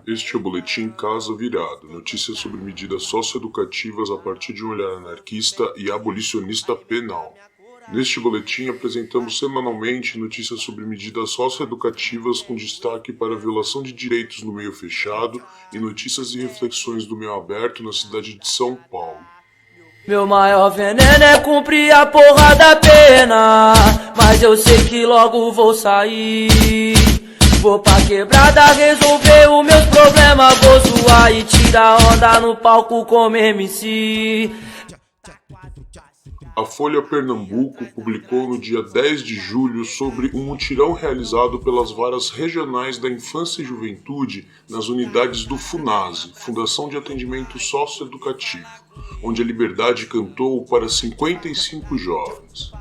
Este é o Boletim Casa Virada, notícias sobre medidas socioeducativas a partir de um olhar anarquista e abolicionista penal. Neste boletim apresentamos semanalmente notícias sobre medidas socioeducativas com destaque para a violação de direitos no meio fechado e notícias e reflexões do meio aberto na cidade de São Paulo. Meu maior veneno é cumprir a porra da pena, mas eu sei que logo vou sair. Vou pra quebrada resolver os meus problemas, vou zoar e tirar onda no palco como MC. A Folha Pernambuco publicou no dia 10 de julho sobre um mutirão realizado pelas varas regionais da infância e juventude nas unidades do FUNASE, Fundação de Atendimento Socioeducativo, onde a Liberdade cantou para 55 jovens.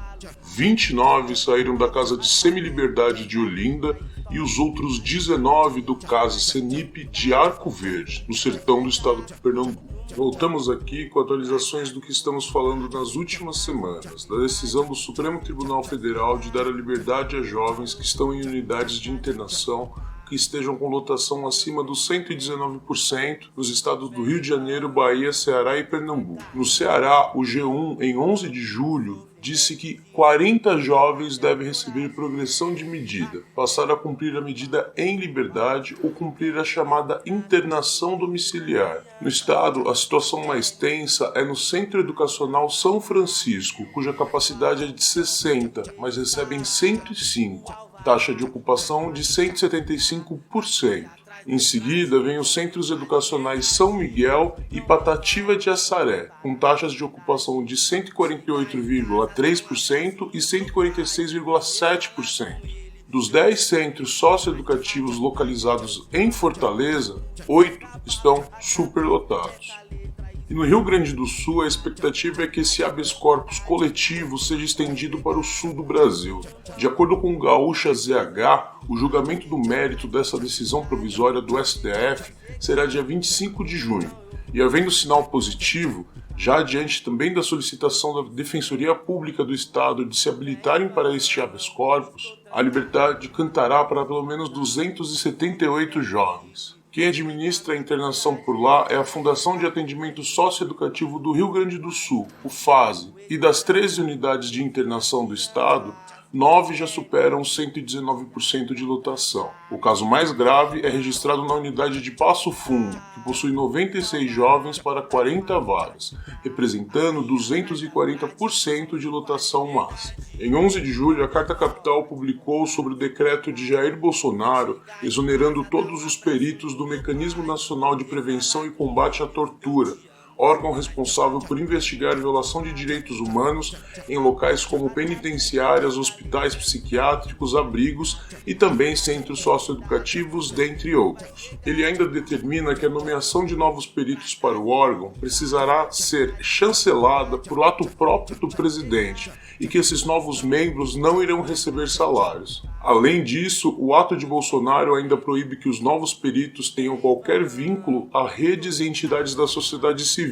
29 saíram da Casa de Semiliberdade de Olinda e os outros 19 do CASE Senip de Arco Verde, no sertão do estado de Pernambuco. Voltamos aqui com atualizações do que estamos falando nas últimas semanas, da decisão do Supremo Tribunal Federal de dar a liberdade a jovens que estão em unidades de internação que estejam com lotação acima dos 119% nos estados do Rio de Janeiro, Bahia, Ceará e Pernambuco. No Ceará, o G1, em 11 de julho, disse que 40 jovens devem receber progressão de medida, passar a cumprir a medida em liberdade ou cumprir a chamada internação domiciliar. No estado, a situação mais tensa é no Centro Educacional São Francisco, cuja capacidade é de 60, mas recebem 105. Taxa de ocupação de 175%. Em seguida, vem os centros educacionais São Miguel e Patativa de Assaré, com taxas de ocupação de 148,3% e 146,7%. Dos 10 centros socioeducativos localizados em Fortaleza, 8 estão superlotados. E no Rio Grande do Sul, a expectativa é que esse habeas corpus coletivo seja estendido para o sul do Brasil. De acordo com o Gaúcha ZH, o julgamento do mérito dessa decisão provisória do STF será dia 25 de junho. E havendo sinal positivo, já adiante também da solicitação da Defensoria Pública do Estado de se habilitarem para este habeas corpus, a Liberdade cantará para pelo menos 278 jovens. Quem administra a internação por lá é a Fundação de Atendimento Socioeducativo do Rio Grande do Sul, o FASE, e das 13 unidades de internação do estado, 9 já superam 119% de lotação. O caso mais grave é registrado na unidade de Passo Fundo, que possui 96 jovens para 40 vagas, representando 240% de lotação máxima. Em 11 de julho, a Carta Capital publicou sobre o decreto de Jair Bolsonaro exonerando todos os peritos do Mecanismo Nacional de Prevenção e Combate à Tortura, órgão responsável por investigar violação de direitos humanos em locais como penitenciárias, hospitais psiquiátricos, abrigos e também centros socioeducativos, dentre outros. Ele ainda determina que a nomeação de novos peritos para o órgão precisará ser chancelada por ato próprio do presidente e que esses novos membros não irão receber salários. Além disso, o ato de Bolsonaro ainda proíbe que os novos peritos tenham qualquer vínculo a redes e entidades da sociedade civil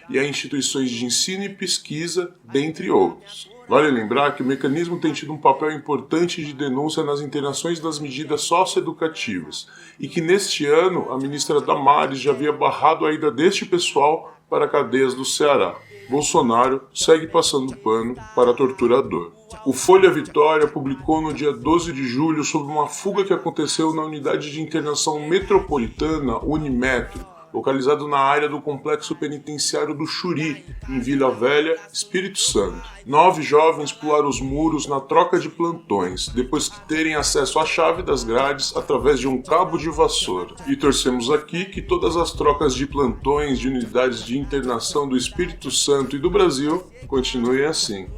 e a instituições de ensino e pesquisa, dentre outros. Vale lembrar que o mecanismo tem tido um papel importante de denúncia nas internações das medidas socioeducativas e que neste ano a ministra Damares já havia barrado a ida deste pessoal para cadeias do Ceará. Bolsonaro segue passando pano para torturador. O Folha Vitória publicou no dia 12 de julho sobre uma fuga que aconteceu na unidade de internação metropolitana Unimetro, localizado na área do complexo penitenciário do Xuri, em Vila Velha, Espírito Santo. 9 jovens pularam os muros na troca de plantões, depois que terem acesso à chave das grades através de um cabo de vassoura. E torcemos aqui que todas as trocas de plantões de unidades de internação do Espírito Santo e do Brasil continuem assim.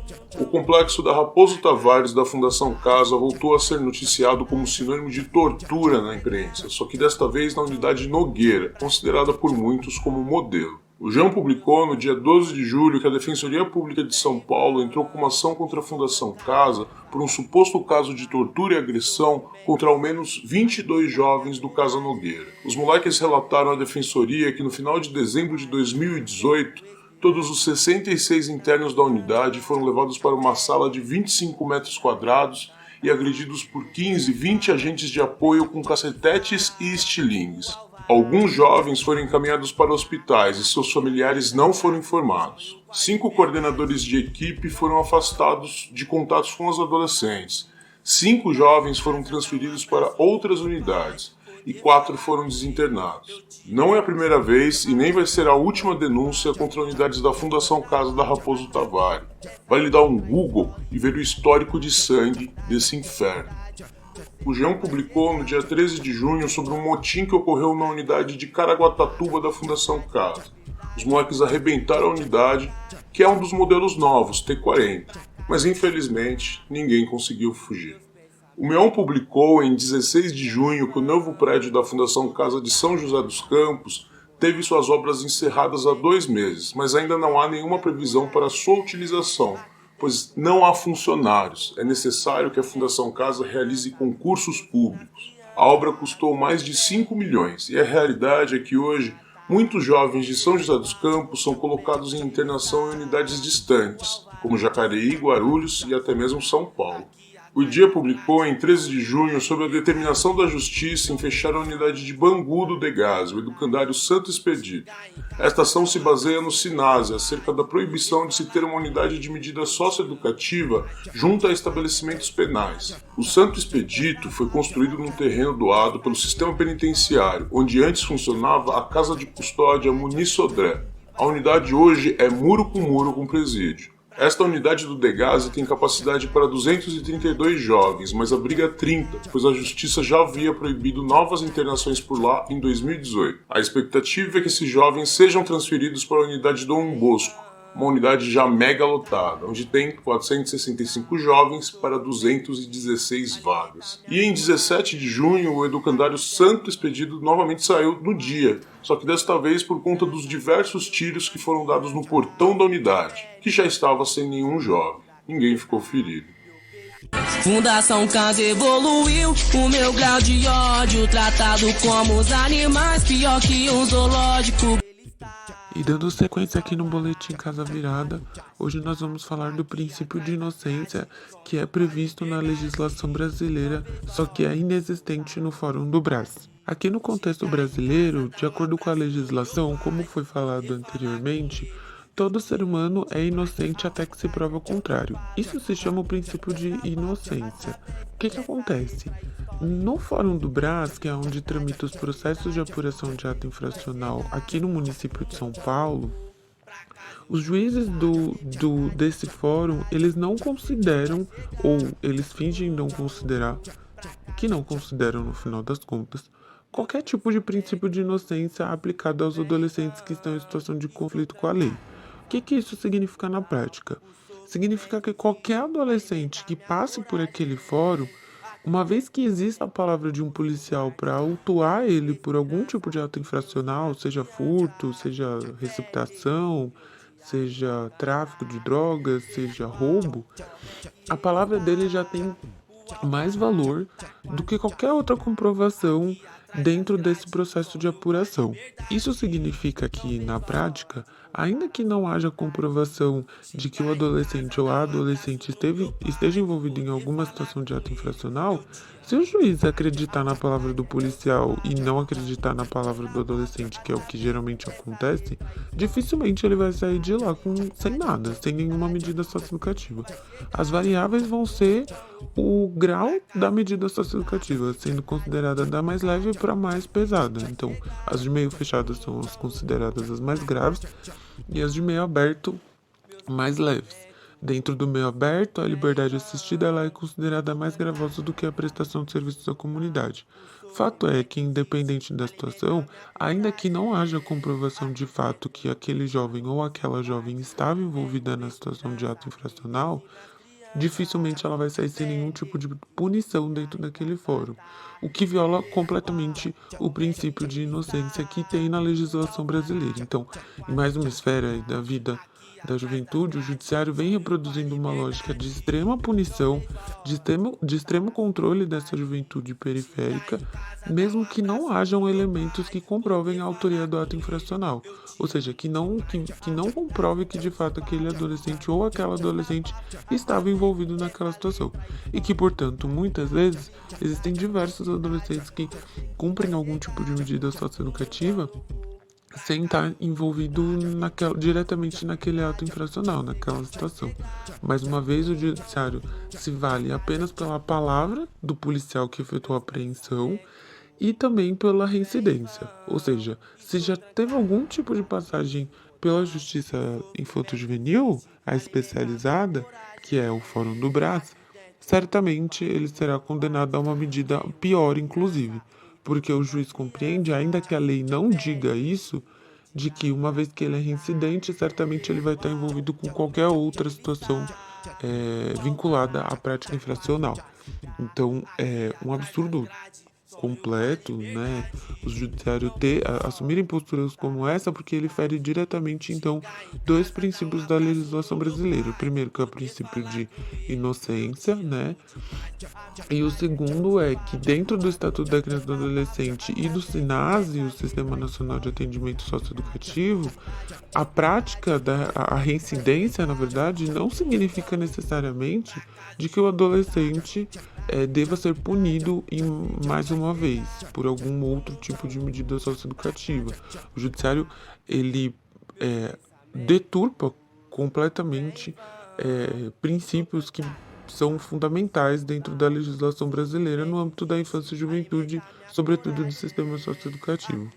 O complexo da Raposo Tavares da Fundação Casa voltou a ser noticiado como sinônimo de tortura na imprensa, só que desta vez na unidade Nogueira, considerada por muitos como modelo. O João publicou no dia 12 de julho que a Defensoria Pública de São Paulo entrou com uma ação contra a Fundação Casa por um suposto caso de tortura e agressão contra ao menos 22 jovens do Casa Nogueira. Os moleques relataram à Defensoria que no final de dezembro de 2018, todos os 66 internos da unidade foram levados para uma sala de 25 metros quadrados e agredidos por 20 agentes de apoio com cacetetes e estilingues. Alguns jovens foram encaminhados para hospitais e seus familiares não foram informados. 5 coordenadores de equipe foram afastados de contatos com os adolescentes. 5 jovens foram transferidos para outras unidades e 4 foram desinternados. Não é a primeira vez e nem vai ser a última denúncia contra unidades da Fundação Casa da Raposo Tavares. Vale dar um Google e ver o histórico de sangue desse inferno. O G1 publicou no dia 13 de junho sobre um motim que ocorreu na unidade de Caraguatatuba da Fundação Casa. Os moleques arrebentaram a unidade, que é um dos modelos novos, T40, mas infelizmente ninguém conseguiu fugir. O Meon publicou em 16 de junho que o novo prédio da Fundação Casa de São José dos Campos teve suas obras encerradas há 2 meses, mas ainda não há nenhuma previsão para sua utilização, pois não há funcionários. É necessário que a Fundação Casa realize concursos públicos. A obra custou mais de 5 milhões e a realidade é que hoje muitos jovens de São José dos Campos são colocados em internação em unidades distantes, como Jacareí, Guarulhos e até mesmo São Paulo. O Dia publicou em 13 de junho sobre a determinação da Justiça em fechar a unidade de Bangu do Degás, o educandário Santo Expedito. Esta ação se baseia no SINASE, acerca da proibição de se ter uma unidade de medida socioeducativa junto a estabelecimentos penais. O Santo Expedito foi construído num terreno doado pelo sistema penitenciário, onde antes funcionava a Casa de Custódia Muniz Sodré. A unidade hoje é muro com presídio. Esta unidade do Degás tem capacidade para 232 jovens, mas abriga 30, pois a Justiça já havia proibido novas internações por lá em 2018. A expectativa é que esses jovens sejam transferidos para a unidade Dom Bosco, uma unidade já mega lotada, onde tem 465 jovens para 216 vagas. E em 17 de junho, o educandário Santo Expedito novamente saiu no dia, só que desta vez por conta dos diversos tiros que foram dados no portão da unidade, que já estava sem nenhum jovem. Ninguém ficou ferido. Fundação Casa evoluiu, o meu grau de ódio, tratado como os animais, pior que um zoológico. E dando sequência aqui no Boletim Casa Virada, hoje nós vamos falar do princípio de inocência que é previsto na legislação brasileira, só que é inexistente no Fórum do Brás. Aqui no contexto brasileiro, de acordo com a legislação, como foi falado anteriormente, todo ser humano é inocente até que se prova o contrário. Isso se chama o princípio de inocência. O que acontece? No Fórum do Brás, que é onde tramita os processos de apuração de ato infracional aqui no município de São Paulo, os juízes desse fórum, eles não consideram, ou eles fingem não considerar, que não consideram no final das contas, qualquer tipo de princípio de inocência aplicado aos adolescentes que estão em situação de conflito com a lei. O que isso significa na prática? Significa que qualquer adolescente que passe por aquele fórum, uma vez que exista a palavra de um policial para autuar ele por algum tipo de ato infracional, seja furto, seja receptação, seja tráfico de drogas, seja roubo, a palavra dele já tem mais valor do que qualquer outra comprovação dentro desse processo de apuração. Isso significa que, na prática, ainda que não haja comprovação de que o adolescente ou a adolescente esteja envolvido em alguma situação de ato infracional, se o juiz acreditar na palavra do policial e não acreditar na palavra do adolescente, que é o que geralmente acontece, dificilmente ele vai sair de lá sem nada, sem nenhuma medida socioeducativa. As variáveis vão ser o grau da medida socioeducativa, sendo considerada da mais leve para a mais pesada. Então, as de meio fechado são as consideradas as mais graves e as de meio aberto mais leves. Dentro do meio aberto, a liberdade assistida ela é considerada mais gravosa do que a prestação de serviços à comunidade. Fato é que, independente da situação, ainda que não haja comprovação de fato que aquele jovem ou aquela jovem estava envolvida na situação de ato infracional, dificilmente ela vai sair sem nenhum tipo de punição dentro daquele fórum, o que viola completamente o princípio de inocência que tem na legislação brasileira. Então, em mais uma esfera da vida, da juventude, o judiciário vem reproduzindo uma lógica de extrema punição, de extremo controle dessa juventude periférica, mesmo que não hajam elementos que comprovem a autoria do ato infracional, ou seja, que não comprove que de fato aquele adolescente ou aquela adolescente estava envolvido naquela situação, e que, portanto, muitas vezes existem diversos adolescentes que cumprem algum tipo de medida socioeducativa sem estar envolvido diretamente naquele ato infracional, naquela situação. Mais uma vez, o judiciário se vale apenas pela palavra do policial que efetuou a apreensão e também pela reincidência. Ou seja, se já teve algum tipo de passagem pela Justiça Infanto-Juvenil, a especializada, que é o Fórum do Brás, certamente ele será condenado a uma medida pior, inclusive, porque o juiz compreende, ainda que a lei não diga isso, de que uma vez que ele é reincidente, certamente ele vai estar envolvido com qualquer outra situação vinculada à prática infracional. Então, é um absurdo completo, né, o judiciário assumirem posturas como essa, porque ele fere diretamente, então, dois princípios da legislação brasileira. O primeiro, que é o princípio de inocência, né, e o segundo é que dentro do Estatuto da Criança e do Adolescente e do SINASE, o Sistema Nacional de Atendimento Socioeducativo, a prática a reincidência, na verdade, não significa necessariamente de que o adolescente deva ser punido mais uma vez por algum outro tipo de medida socioeducativa. O judiciário, ele deturpa completamente princípios que são fundamentais dentro da legislação brasileira no âmbito da infância e juventude, sobretudo do sistema socioeducativo.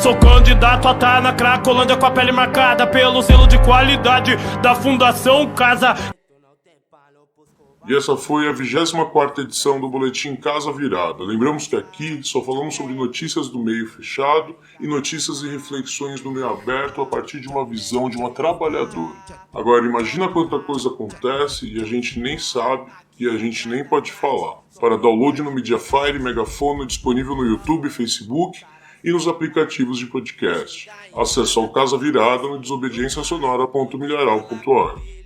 Sou candidato a estar na Cracolândia com a pele marcada pelo selo de qualidade da Fundação Casa. E essa foi a 24ª edição do Boletim Casa Virada. Lembramos que aqui só falamos sobre notícias do meio fechado e notícias e reflexões do meio aberto a partir de uma visão de uma trabalhadora. Agora, imagina quanta coisa acontece e a gente nem sabe e a gente nem pode falar. Para download no Mediafire, Megafono, disponível no YouTube, Facebook e nos aplicativos de podcast. Acesse ao Casa Virada no desobediênciasonora.milharal.org.